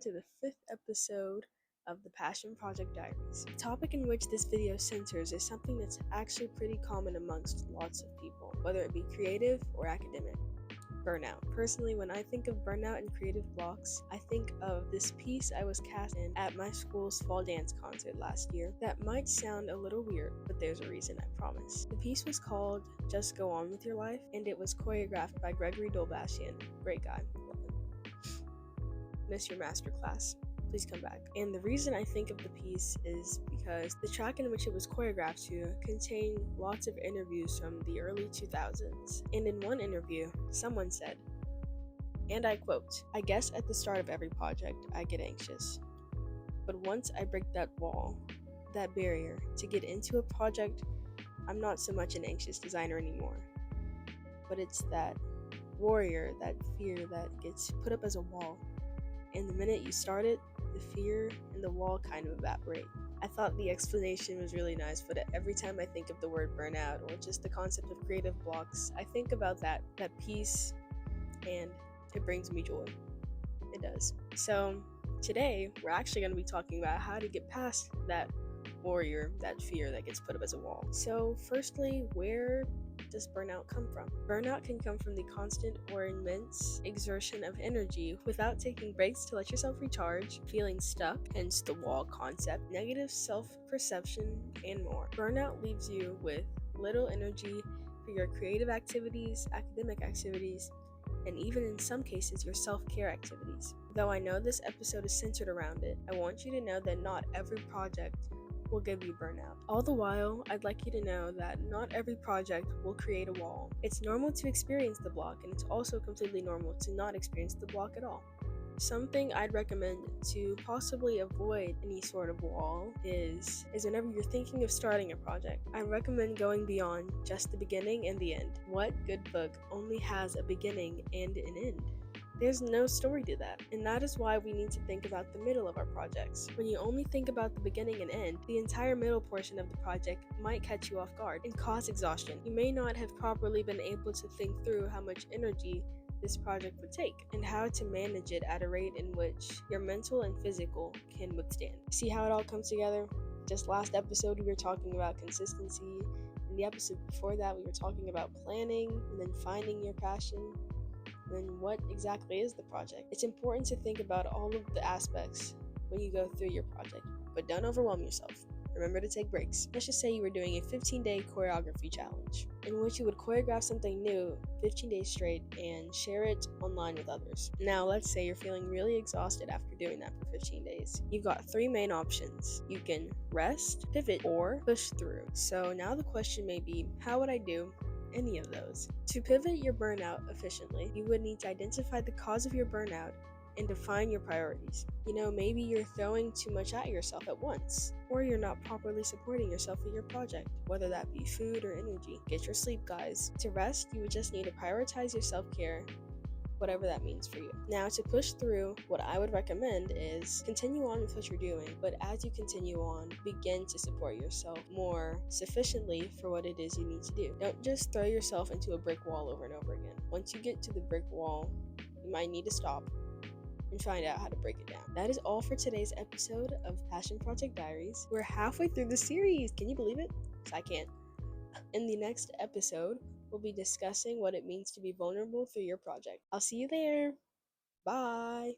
to the 5th episode of the Passion Project Diaries. The topic in which this video centers is something that's actually pretty common amongst lots of people, whether it be creative or academic. Burnout. Personally, when I think of burnout and creative blocks, I think of this piece I was cast in at my school's fall dance concert last year. That might sound a little weird, but there's a reason, I promise. The piece was called Just Go On With Your Life, and it was choreographed by Gregory Dolbashian. Great guy. Love him. Miss your master class. Please come back. And the reason I think of the piece is because the track in which it was choreographed to contained lots of interviews from the early 2000s. And in one interview, someone said, and I quote, "I guess at the start of every project, I get anxious. But once I break that wall, that barrier to get into a project, I'm not so much an anxious designer anymore. But it's that warrior, that fear that gets put up as a wall. And the minute you start it, the fear and the wall kind of evaporate." I thought the explanation was really nice, but every time I think of the word burnout or just the concept of creative blocks, I think about that piece, and it brings me joy. It does. So today, we're actually going to be talking about how to get past that warrior, that fear that gets put up as a wall. So firstly, where does burnout come from? Burnout can come from the constant or immense exertion of energy without taking breaks to let yourself recharge, feeling stuck, hence the wall concept, negative self-perception, and more. Burnout leaves you with little energy for your creative activities, academic activities, and even in some cases, your self-care activities. Though I know this episode is centered around it, I want you to know that not every project will give you burnout. All the while, I'd like you to know that not every project will create a wall. It's normal to experience the block, and it's also completely normal to not experience the block at all. Something I'd recommend to possibly avoid any sort of wall is whenever you're thinking of starting a project, I recommend going beyond just the beginning and the end. What good book only has a beginning and an end? There's no story to that, and that is why we need to think about the middle of our projects. When you only think about the beginning and end, the entire middle portion of the project might catch you off guard and cause exhaustion. You may not have properly been able to think through how much energy this project would take and how to manage it at a rate in which your mental and physical can withstand. See how it all comes together? Just last episode we were talking about consistency, and the episode before that we were talking about planning and then finding your passion. Then what exactly is the project? It's important to think about all of the aspects when you go through your project, but don't overwhelm yourself. Remember to take breaks. Let's just say you were doing a 15-day choreography challenge in which you would choreograph something new 15 days straight and share it online with others. Now, let's say you're feeling really exhausted after doing that for 15 days. You've got 3 main options. You can rest, pivot, or push through. So now the question may be, how would I do any of those? To pivot your burnout efficiently, you would need to identify the cause of your burnout and define your priorities. Maybe you're throwing too much at yourself at once, or you're not properly supporting yourself with your project, whether that be food or energy. Get your sleep, guys. To rest, you would just need to prioritize your self-care, whatever that means for you. Now, to push through, what I would recommend is continue on with what you're doing, but as you continue on, begin to support yourself more sufficiently for what it is you need to do. Don't just throw yourself into a brick wall over and over again. Once you get to the brick wall, you might need to stop and find out how to break it down. That is all for today's episode of Passion Project Diaries. We're halfway through the series. Can you believe it? 'Cause I can't. In the next episode, we'll be discussing what it means to be vulnerable through your project. I'll see you there. Bye.